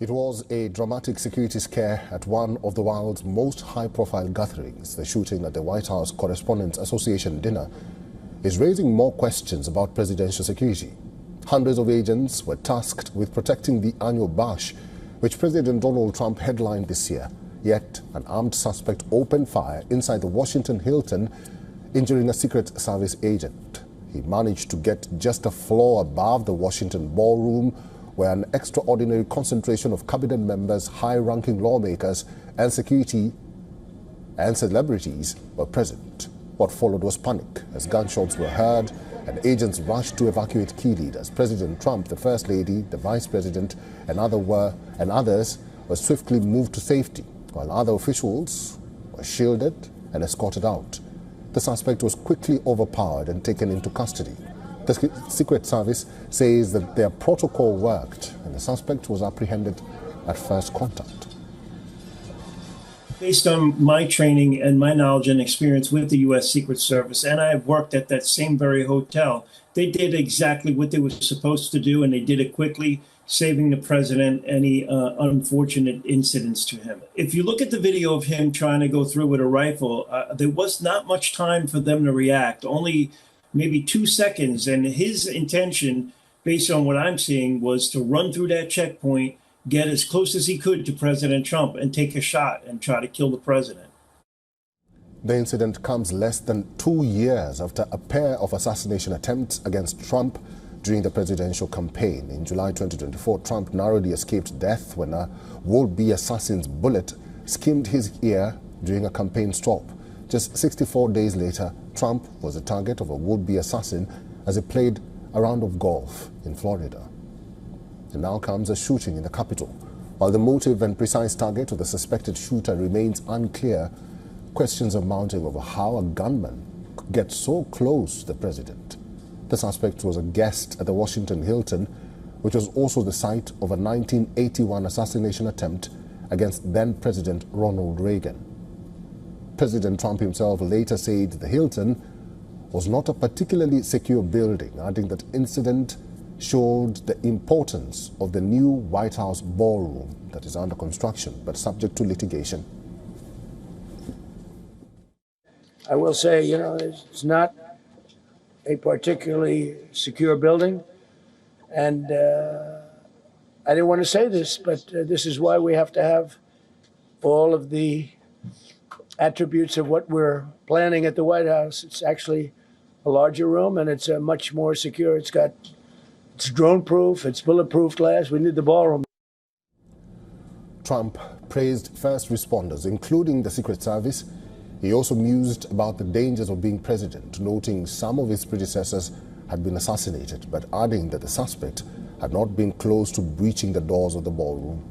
It was a dramatic security scare at one of the world's most high-profile gatherings. The shooting at the White House Correspondents Association dinner is raising more questions about presidential security. Hundreds of agents were tasked with protecting the annual bash, which President Donald Trump headlined this year. Yet, an armed suspect opened fire inside the Washington Hilton, injuring a Secret Service agent. He managed to get just a floor above the Washington ballroom, where an extraordinary concentration of cabinet members, high-ranking lawmakers, and security and celebrities were present. What followed was panic as gunshots were heard and agents rushed to evacuate key leaders. President Trump, the First Lady, the Vice President, and others were swiftly moved to safety, while other officials were shielded and escorted out. The suspect was quickly overpowered and taken into custody. The Secret Service says that their protocol worked and the suspect was apprehended at first contact. Based on my training and my knowledge and experience with the U.S. Secret Service, and I have worked at that same very hotel, they did exactly what they were supposed to do, and they did it quickly, saving the president any unfortunate incidents to him. If you look at the video of him trying to go through with a rifle, there was not much time for them to react, only maybe 2 seconds. And his intention, based on what I'm seeing, was to run through that checkpoint, get as close as he could to President Trump and take a shot and try to kill the president. The incident comes less than 2 years after a pair of assassination attempts against Trump during the presidential campaign. In July 2024, Trump narrowly escaped death when a would-be assassin's bullet skimmed his ear during a campaign stop. Just 64 days later, Trump was the target of a would-be assassin as he played a round of golf in Florida. And now comes a shooting in the Capitol. While the motive and precise target of the suspected shooter remains unclear, questions are mounting over how a gunman could get so close to the president. The suspect was a guest at the Washington Hilton, which was also the site of a 1981 assassination attempt against then-President Ronald Reagan. President Trump himself later said the Hilton was not a particularly secure building, adding that incident showed the importance of the new White House ballroom that is under construction but subject to litigation. I will say, it's not a particularly secure building. And I didn't want to say this, but this is why we have to have all of the attributes of what we're planning at the White House. It's actually a larger room and it's much more secure. It's drone-proof, it's bulletproof glass. We need the ballroom. Trump praised first responders, including the Secret Service. He also mused about the dangers of being president, noting some of his predecessors had been assassinated, but adding that the suspect had not been close to breaching the doors of the ballroom.